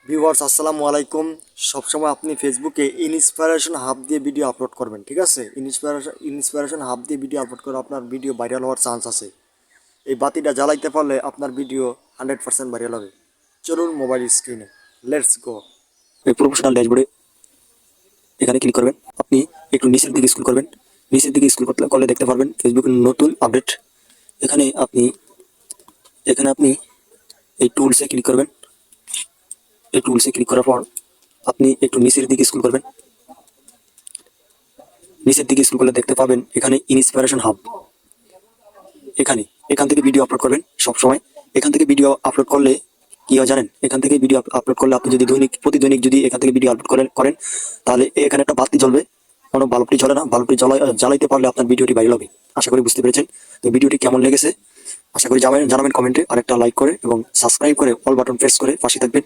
Viewers আসসালামু আলাইকুম। সবসময় আপনি ফেসবুকে ইন্সপিরেশন হাব দিয়ে ভিডিও আপলোড করবেন, ঠিক আছে? ইন্সপিরেশন হাব দিয়ে ভিডিও আপলোড করে আপনার ভিডিও ভাইরাল হওয়ার চান্স আছে। এই বাতিটা জ্বালাইতে পারলে আপনার ভিডিও 100% ভাইরাল হবে। চলুন মোবাইল স্ক্রিনে, লেটস গো। এই প্রফেশনাল ড্যাশবোর্ডে এখানে ক্লিক করবেন। আপনি একটু নিচের দিকে স্ক্রল করবেন। নিচের দিকে স্ক্রল করলে দেখতে পারবেন ফেসবুকের নতুন আপডেট। এখানে আপনি এখানে আপনি এই টুলসে ক্লিক করবেন। এই টুলসে ক্লিক করার পর আপনি একটু নিচের দিকে স্ক্রল করবেন। নিচের দিকে স্ক্রল করলে দেখতে পাবেন এখানে ইন্সপিরেশন হাব। এখান থেকে ভিডিও আপলোড করবেন সব সময়। এখান থেকে ভিডিও আপলোড করলে কি হয় জানেন? এখান থেকে ভিডিও আপলোড করলে আপনি যদি প্রতিদৈনিক যদি এখান থেকে ভিডিও আপলোড করেন তাহলে এখানে একটা বাতি জ্বলবে। কোনো বাল্বটি জ্বলে না, বাল্বটি জ্বালাইতে পারলে আপনার ভিডিওটি ভাইরাল হবে। আশা করি বুঝতে পেরেছেন। তো ভিডিওটি কেমন লেগেছে আশা করি জানাবেন কমেন্টে। আর একটা লাইক করে এবং সাবস্ক্রাইব করে অল বাটন প্রেস করে পাশে থাকবেন।